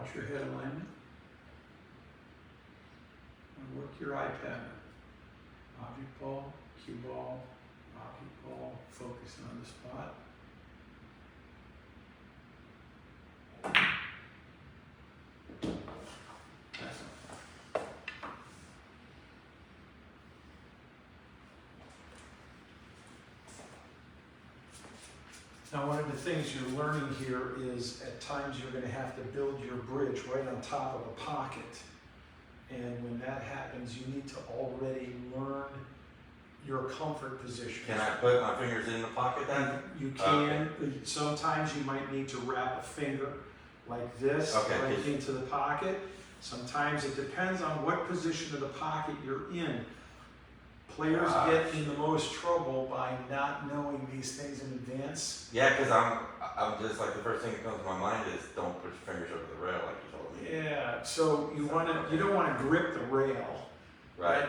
Watch your head alignment. And work your eye pattern. Object ball, cue ball, object ball, focusing on the spot. Excellent. Now, one of the things you're learning here is at times you're going to have to build your bridge right on top of a pocket. And when that happens, you need to already learn your comfort position. Can I put my fingers in the pocket then? You can. Okay. Sometimes you might need to wrap a finger like this right into the pocket. Sometimes it depends on what position of the pocket you're in. Players get in the most trouble by not knowing these things in advance. Yeah, because I'm just like, the first thing that comes to my mind is don't put your fingers over the rail like you told me. Yeah, so you don't want to grip the rail. Right.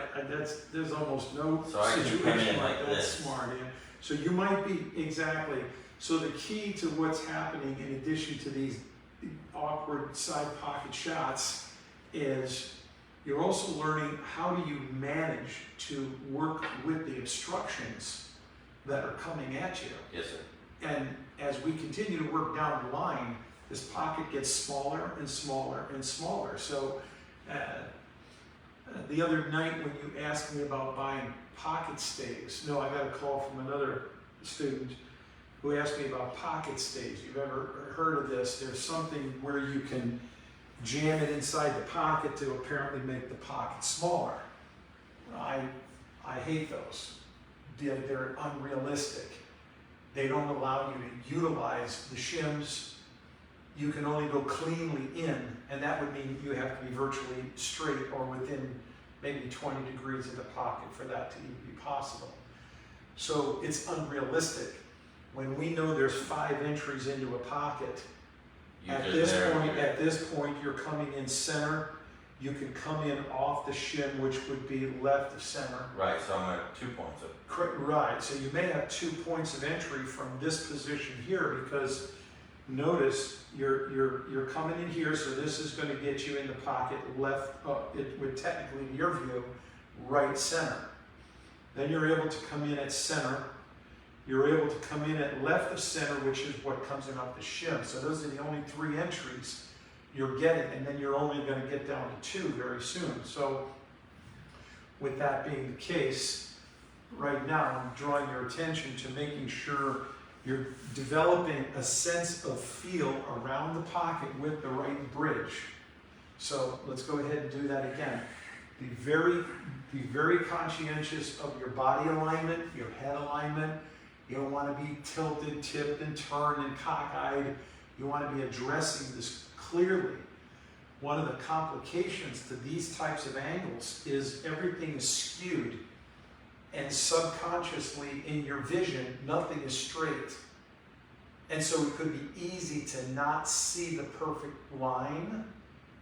There's almost no situation like that smart. Yeah. So you might be, exactly. So the key to what's happening in addition to these awkward side pocket shots is you're also learning how do you manage to work with the obstructions that are coming at you. Yes, sir. And as we continue to work down the line, this pocket gets smaller and smaller and smaller. So the other night when you asked me about buying pocket stays, no, I got a call from another student who asked me about pocket stays. You've ever heard of this? There's something where you can jam it inside the pocket to apparently make the pocket smaller. I hate those. They're unrealistic. They don't allow you to utilize the shims. You can only go cleanly in, and that would mean you have to be virtually straight or within maybe 20 degrees of the pocket for that to even be possible. So it's unrealistic. When we know there's 5 entries into a pocket, at this point, you're coming in center. You can come in off the shim, which would be left of center. Right, so I'm at 2 points. Right, so you may have 2 points of entry from this position here because notice you're coming in here, so this is going to get you in the pocket left, it would technically, in your view, right center. Then you're able to come in at center. You're able to come in at left of center, which is what comes in off the shim. So those are the only 3 entries you're getting, and then you're only going to get down to 2 very soon. So with that being the case, right now I'm drawing your attention to making sure you're developing a sense of feel around the pocket with the right bridge. So let's go ahead and do that again. Be very conscientious of your body alignment, your head alignment. You don't want to be tilted, tipped, and turned and cockeyed. You want to be addressing this clearly. One of the complications to these types of angles is everything is skewed, and subconsciously in your vision, nothing is straight. And so it could be easy to not see the perfect line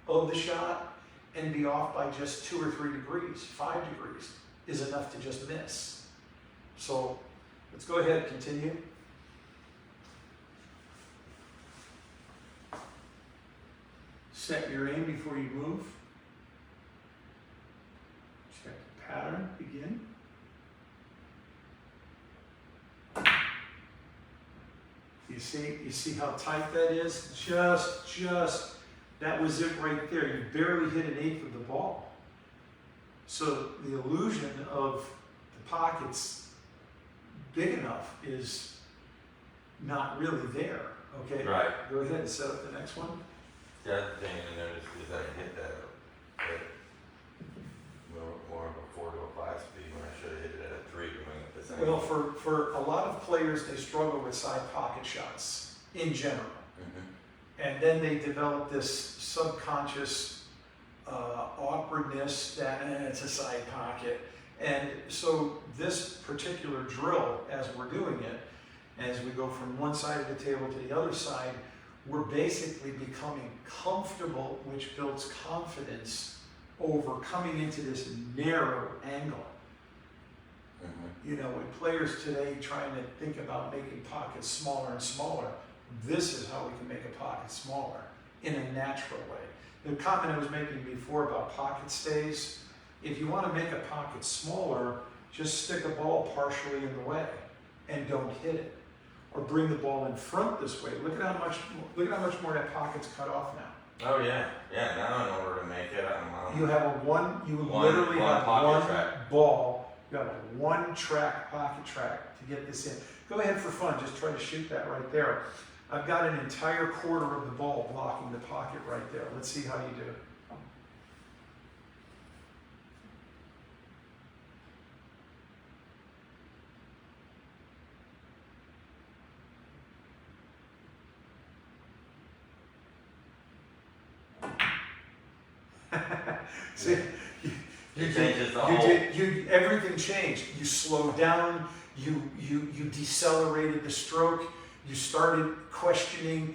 of the shot and be off by just 2 or 3 degrees. 5 degrees is enough to just miss. So let's go ahead and continue. Set your aim before you move. Check the pattern, begin. You see how tight that is? Just, that was it right there. You barely hit 1/8 of the ball. So the illusion of the pockets big enough is not really there, okay? Right. Go ahead and set up the next one. The other thing I noticed is that I hit that more of a 4 to a 5 speed when I should have hit it at a 3 going at the same. Well, for a lot of players, they struggle with side pocket shots in general. Mm-hmm. And then they develop this subconscious awkwardness that it's a side pocket. And so this particular drill, as we're doing it, as we go from one side of the table to the other side, we're basically becoming comfortable, which builds confidence over coming into this narrow angle. Mm-hmm. You know, when players today trying to think about making pockets smaller and smaller, this is how we can make a pocket smaller. in a natural way. The comment I was making before about pocket stays, if you want to make a pocket smaller, just stick a ball partially in the way and don't hit it. Or bring the ball in front this way. Look at how much more that pocket's cut off now. Oh yeah, yeah. Now in order to make it, You have literally have one track. ball. You have a one-track pocket track to get this in. Go ahead for fun. Just try to shoot that right there. I've got an entire quarter of the ball blocking the pocket right there. Let's see how you do. See, everything changed. You slowed down, you decelerated the stroke, you started questioning.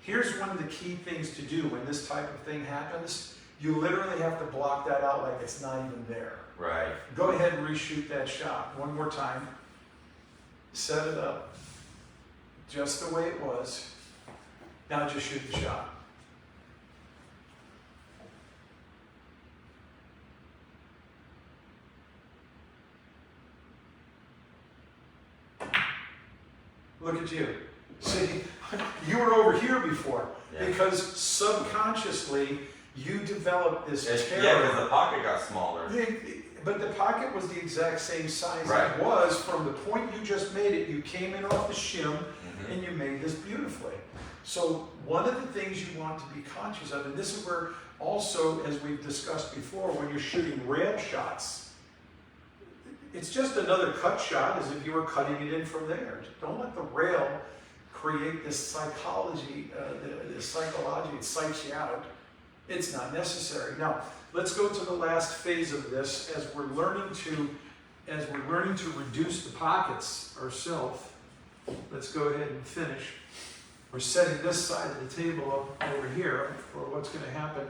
Here's one of the key things to do when this type of thing happens. You literally have to block that out like it's not even there. Right. Go ahead and reshoot that shot one more time. Set it up just the way it was. Now just shoot the shot. Look at you. See, you were over here before because subconsciously you developed this terror. Yeah, because the pocket got smaller. But the pocket was the exact same size Right. it was from the point you just made it. You came in off the shim and you made this beautifully. So one of the things you want to be conscious of, and this is where also, as we've discussed before, when you're shooting rail shots, it's just another cut shot as if you were cutting it in from there. Don't let the rail create this psychology, it psychs you out. It's not necessary. Now, let's go to the last phase of this as we're learning to reduce the pockets ourselves. Let's go ahead and finish. We're setting this side of the table up over here for what's going to happen.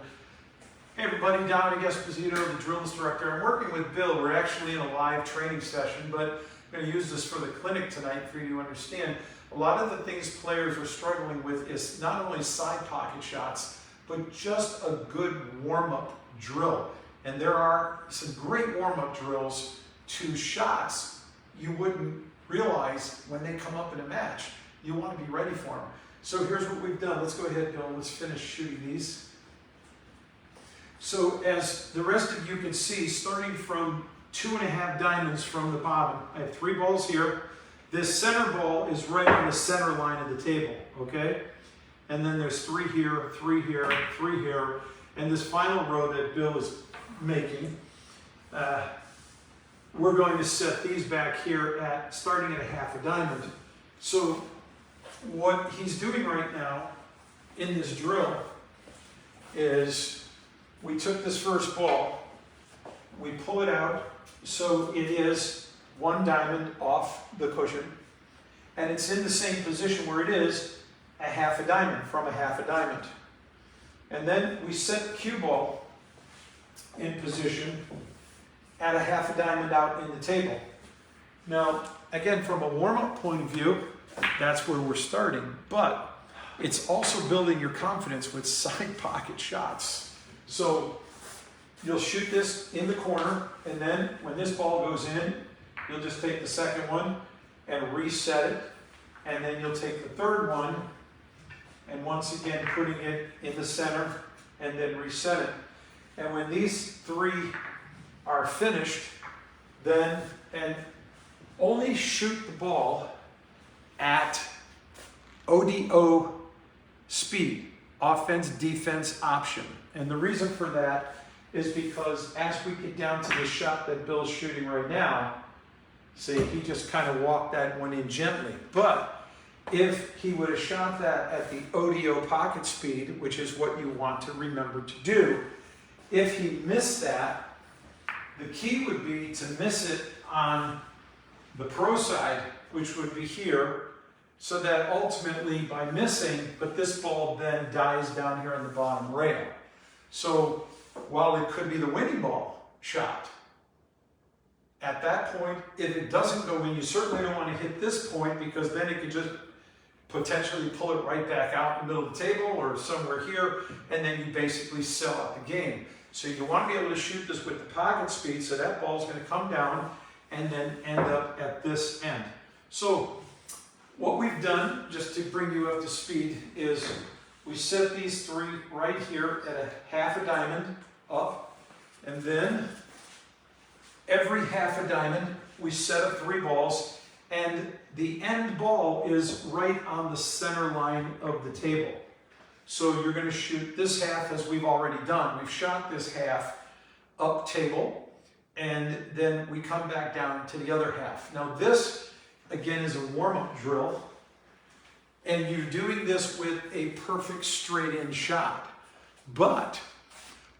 Hey everybody, Dominic, the drill instructor. I'm working with Bill. We're actually in a live training session, but I'm going to use this for the clinic tonight for you to understand. A lot of the things players are struggling with is not only side pocket shots, but just a good warm-up drill. And there are some great warm-up drills to shots you wouldn't realize when they come up in a match. You want to be ready for them. So here's what we've done. Let's go ahead, Bill. Let's finish shooting these. So as the rest of you can see, starting from 2.5 diamonds from the bottom, I have 3 balls here. This center ball is right on the center line of the table, okay? And then there's 3 here, 3 here, 3 here, and this final row that Bill is making, we're going to set these back here at starting at 1/2 diamond. So what he's doing right now in this drill is we took this first ball, we pull it out, so it is 1 diamond off the cushion, and it's in the same position where it is 1/2 diamond from 1/2 diamond. And then we set the cue ball in position at 1/2 diamond out in the table. Now, again, from a warm-up point of view, that's where we're starting, but it's also building your confidence with side pocket shots. So you'll shoot this in the corner, and then when this ball goes in, you'll just take the second one and reset it, and then you'll take the third one, and once again putting it in the center, and then reset it. And when these 3 are finished, then, and only shoot the ball at ODO speed, offense, defense option. And the reason for that is because as we get down to the shot that Bill's shooting right now, see, he just kind of walked that one in gently. But if he would have shot that at the ODO pocket speed, which is what you want to remember to do, if he missed that, the key would be to miss it on the pro side, which would be here, so that ultimately by missing, but this ball then dies down here on the bottom rail. So while it could be the winning ball shot, at that point, if it doesn't go in, you certainly don't want to hit this point because then it could just potentially pull it right back out in the middle of the table or somewhere here, and then you basically sell out the game. So you want to be able to shoot this with the pocket speed, so that ball's going to come down and then end up at this end. So what we've done, just to bring you up to speed, is we set these three right here at a half a diamond up, and then every half a diamond we set up 3 balls, and the end ball is right on the center line of the table. So you're going to shoot this half as we've already done. We've shot this half up table, and then we come back down to the other half. Now this, again, is a warm-up drill, and you're doing this with a perfect straight-in shot. But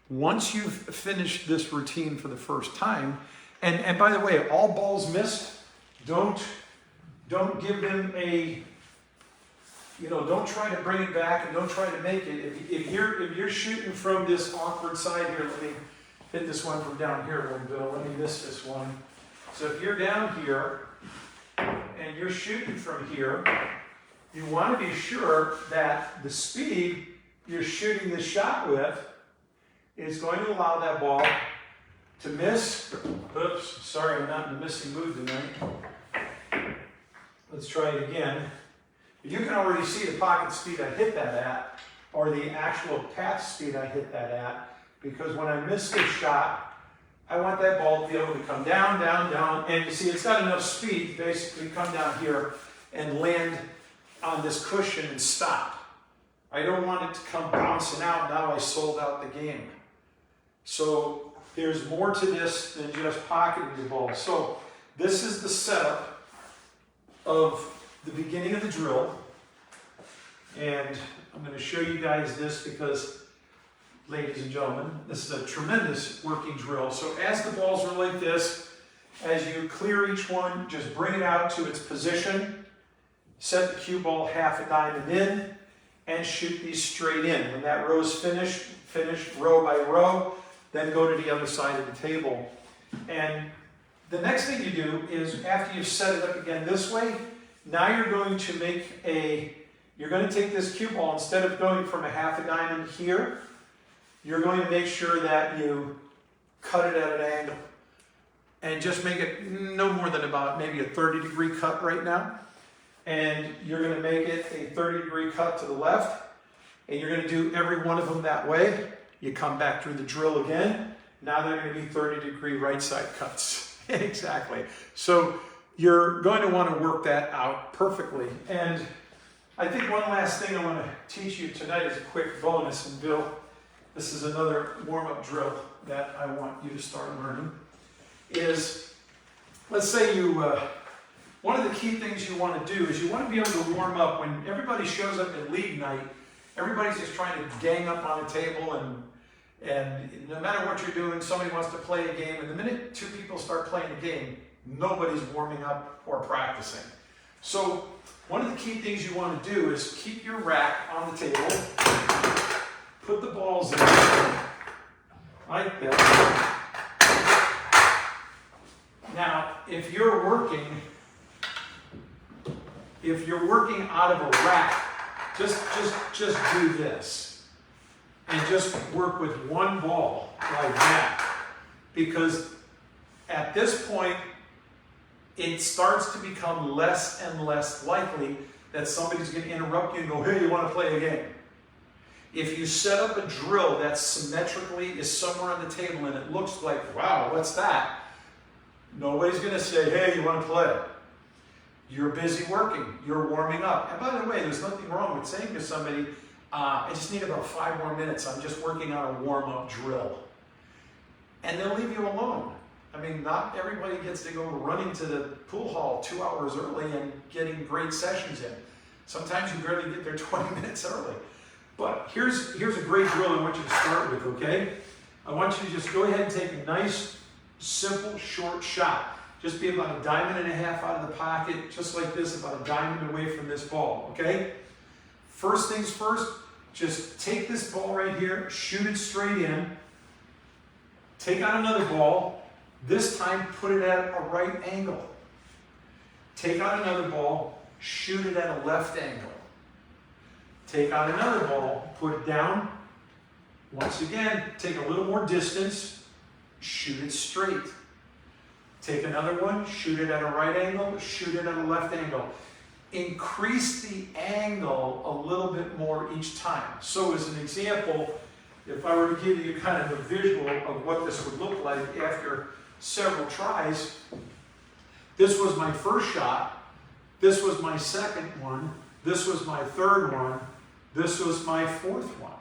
once you've finished this routine for the first time, and by the way, all balls missed, don't give them a, don't try to bring it back and don't try to make it. If you're shooting from this awkward side here, let me hit this one from down here, Bill. Let me miss this one. So if you're down here and you're shooting from here, you want to be sure that the speed you're shooting the shot with is going to allow that ball to miss. Oops, sorry, I'm not in the missing mood tonight. Let's try it again. You can already see the pocket speed I hit that at, or the actual path speed I hit that at, because when I miss this shot, I want that ball to be able to come down, down, down, and you see it's got enough speed to basically come down here and land on this cushion and stop. I don't want it to come bouncing out. Now I sold out the game. So there's more to this than just pocketing the ball. So this is the setup of the beginning of the drill. And I'm going to show you guys this because, ladies and gentlemen, this is a tremendous working drill. So as the balls are like this, as you clear each one, just bring it out to its position, set the cue ball half a diamond in, and shoot these straight in. When that row's finished row by row, then go to the other side of the table. And the next thing you do is, after you've set it up again this way, now you're going to you're going to take this cue ball, instead of going from a half a diamond here, you're going to make sure that you cut it at an angle. And just make it no more than about maybe a 30-degree cut right now. And you're going to make it a 30-degree cut to the left. And you're going to do every one of them that way. You come back through the drill again. Now they're going to be 30-degree right side cuts. Exactly. So you're going to want to work that out perfectly. And I think one last thing I want to teach you tonight is a quick bonus. And Bill, this is another warm-up drill that I want you to start learning. Is, let's say one of the key things you want to do is you want to be able to warm up when everybody shows up at league night. Everybody's just trying to gang up on a table, and no matter what you're doing, somebody wants to play a game, and the minute 2 people start playing a game, nobody's warming up or practicing. So one of the key things you want to do is keep your rack on the table, put the balls in like that. Now, if you're working out of a rack, just do this. And just work with one ball like that. Because at this point, it starts to become less and less likely that somebody's going to interrupt you and go, hey, you want to play a game? If you set up a drill that symmetrically is somewhere on the table and it looks like, wow, what's that? Nobody's going to say, hey, you want to play? You're busy working. You're warming up. And by the way, there's nothing wrong with saying to somebody, I just need about 5 more minutes. I'm just working on a warm-up drill. And they'll leave you alone. I mean, not everybody gets to go running to the pool hall 2 hours early and getting great sessions in. Sometimes you barely get there 20 minutes early. But here's a great drill I want you to start with, okay? I want you to just go ahead and take a nice, simple, short shot. Just be about 1.5 diamonds out of the pocket, just like this, about 1 diamond away from this ball, okay? First things first, just take this ball right here, shoot it straight in, take out another ball, this time put it at a right angle. Take out another ball, shoot it at a left angle. Take out another ball, put it down. Once again, take a little more distance, shoot it straight. Take another one, shoot it at a right angle, shoot it at a left angle. Increase the angle a little bit more each time. So as an example, if I were to give you kind of a visual of what this would look like after several tries, this was my first shot, this was my second one, this was my third one, this was my fourth one.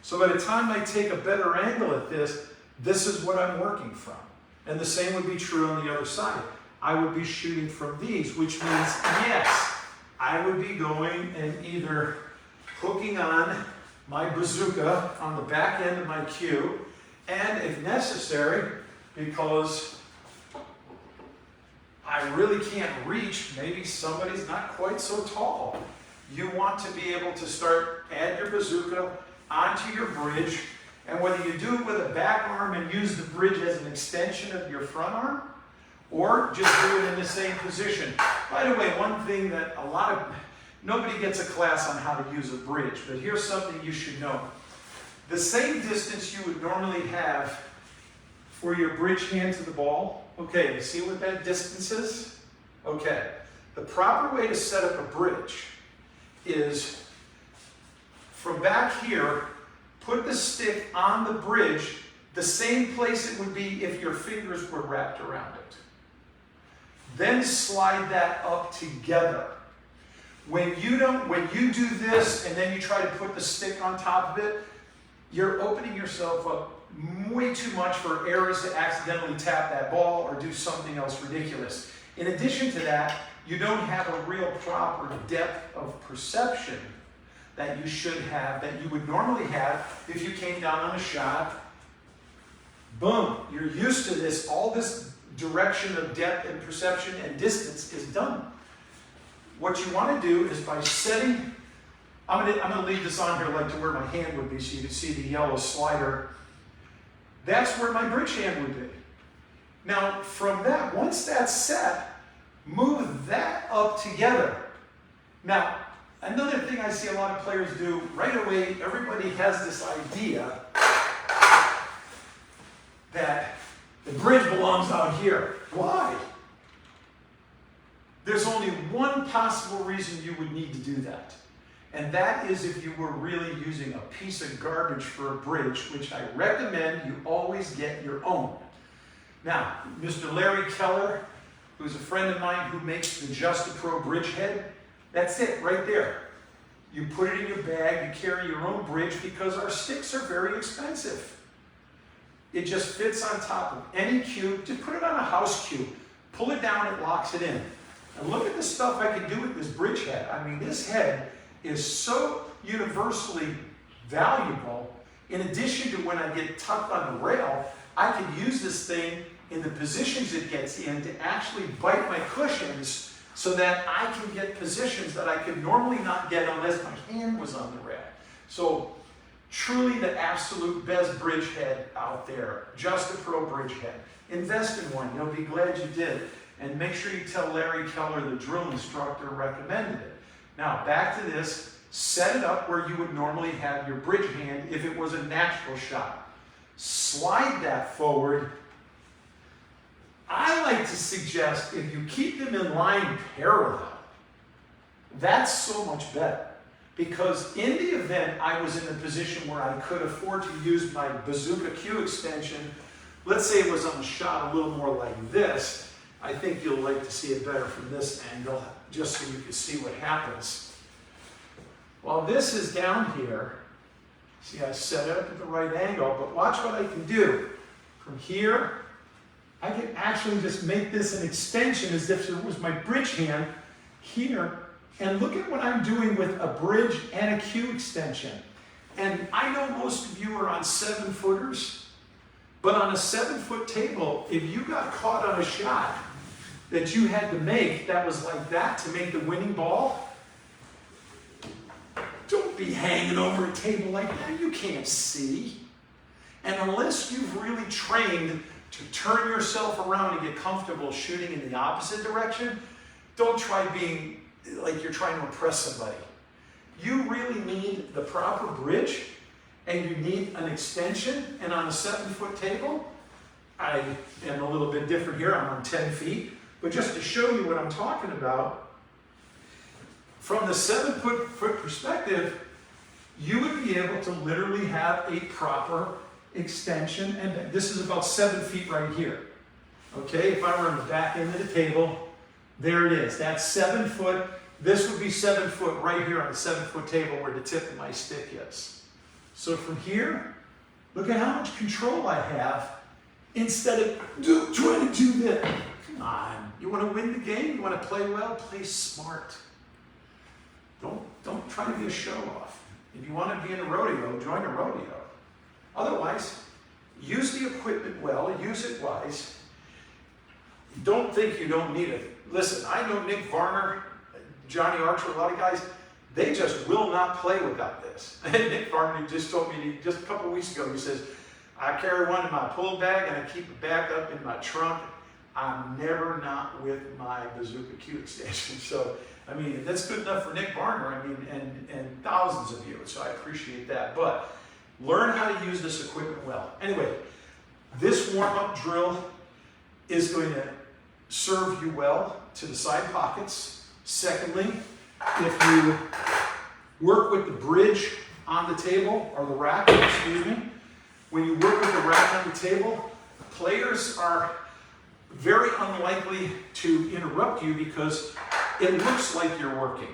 So by the time I take a better angle at this, this is what I'm working from. And the same would be true on the other side. I would be shooting from these, which means, yes, I would be going and either hooking on my bazooka on the back end of my cue, and if necessary, because I really can't reach, maybe somebody's not quite so tall. You want to be able to add your bazooka onto your bridge, and whether you do it with a back arm and use the bridge as an extension of your front arm, or just do it in the same position. By the way, one thing that nobody gets a class on how to use a bridge, but here's something you should know. The same distance you would normally have for your bridge hand to the ball, okay, see what that distance is? Okay, the proper way to set up a bridge is from back here, put the stick on the bridge the same place it would be if your fingers were wrapped around it. Then slide that up together. When you do this and then you try to put the stick on top of it, you're opening yourself up way too much for errors to accidentally tap that ball or do something else ridiculous. In addition to that, you don't have a real proper depth of perception that you should have, that you would normally have if you came down on a shot. Boom, you're used to this, all this direction of depth and perception and distance is done. What you want to do is by setting, I'm going to leave this on here like to where my hand would be so you can see the yellow slider. That's where my bridge hand would be. Now from that, once that's set, move that up together. Now, another thing I see a lot of players do, right away, everybody has this idea that the bridge belongs out here. Why? There's only one possible reason you would need to do that. And that is if you were really using a piece of garbage for a bridge, which I recommend you always get your own. Now, Mr. Larry Keller, who's a friend of mine who makes the Just-A-Pro bridgehead, that's it right there. You put it in your bag, you carry your own bridge because our sticks are very expensive. It just fits on top of any cue. Just put it on a house cue. Pull it down, it locks it in. And look at the stuff I can do with this bridge head. I mean, this head is so universally valuable. In addition to when I get tucked on the rail, I can use this thing in the positions it gets in to actually bite my cushions so that I can get positions that I could normally not get unless my hand was on the rail. So truly the absolute best bridge head out there. Just-A-Pro bridge head. Invest in one. You'll be glad you did. And make sure you tell Larry Keller, the drill instructor, recommended it. Now, back to this. Set it up where you would normally have your bridge hand if it was a natural shot. Slide that forward. I like to suggest if you keep them in line parallel, that's so much better. Because in the event I was in a position where I could afford to use my bazooka cue extension, let's say it was on a shot a little more like this, I think you'll like to see it better from this angle, just so you can see what happens. While this is down here, see I set it up at the right angle, but watch what I can do. From here, I can actually just make this an extension as if it was my bridge hand here. And look at what I'm doing with a bridge and a cue extension. And I know most of you are on 7-footers, but on a 7-foot table, if you got caught on a shot that you had to make that was like that to make the winning ball, don't be hanging over a table like that. You can't see. And unless you've really trained to turn yourself around and get comfortable shooting in the opposite direction, don't try being like you're trying to impress somebody. you really need the proper bridge and you need an extension, and on a 7-foot table, I am a little bit different here, I'm on 10 feet, but just to show you what I'm talking about, from the 7-foot perspective, you would be able to literally have a proper extension, and this is about 7 feet right here. Okay, if I were on the back end of the table, there it is. That's 7 foot. This would be 7 foot right here on the 7-foot table where the tip of my stick is. So from here, look at how much control I have instead of trying to do this. Come on, you want to win the game? You want to play well? Play smart. Don't try to be a show-off. If you want to be in a rodeo, join a rodeo. Otherwise, use the equipment well, use it wise. Don't think you don't need it. Listen, I know Nick Varner, Johnny Archer, a lot of guys, they just will not play without this. And Nick Varner just told me just a couple of weeks ago, he says, I carry one in my pull bag and I keep it back up in my trunk. I'm never not with my Bazooka Q extension. So, I mean, that's good enough for Nick Varner, I mean, and thousands of you, so I appreciate that. But learn how to use this equipment well. Anyway, this warm-up drill is going to serve you well to the side pockets. Secondly, if you work with the bridge on the table, or the rack, excuse me, when you work with the rack on the table, players are very unlikely to interrupt you because it looks like you're working.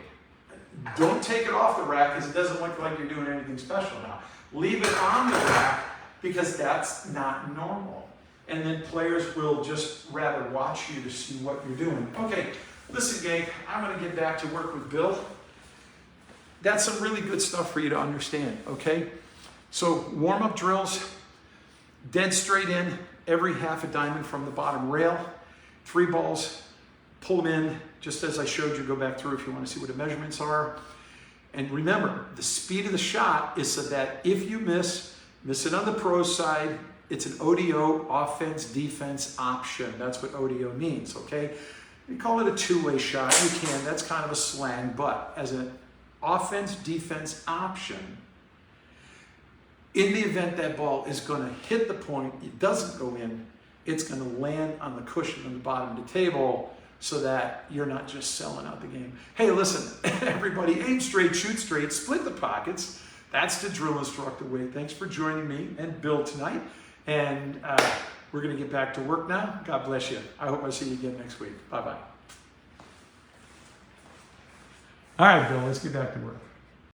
Don't take it off the rack because it doesn't look like you're doing anything special now. Leave it on the rack because that's not normal. And then players will just rather watch you to see what you're doing. Okay, listen gang, I'm gonna get back to work with Bill. That's some really good stuff for you to understand, okay? So warm-up drills, dead straight in, every half a diamond from the bottom rail, 3 balls, pull them in, just as I showed you, go back through if you want to see what the measurements are. And remember, the speed of the shot is so that if you miss it on the pro side, it's an ODO, offense, defense option. That's what ODO means, okay? You call it a two-way shot, you can, that's kind of a slang, but as an offense, defense option, in the event that ball is going to hit the point, it doesn't go in, it's going to land on the cushion on the bottom of the table so that you're not just selling out the game. Hey, listen, everybody, aim straight, shoot straight, split the pockets. That's the drill instructor way. Thanks for joining me and Bill tonight. And we're going to get back to work now. God bless you. I hope I see you again next week. Bye-bye. All right, Bill, let's get back to work.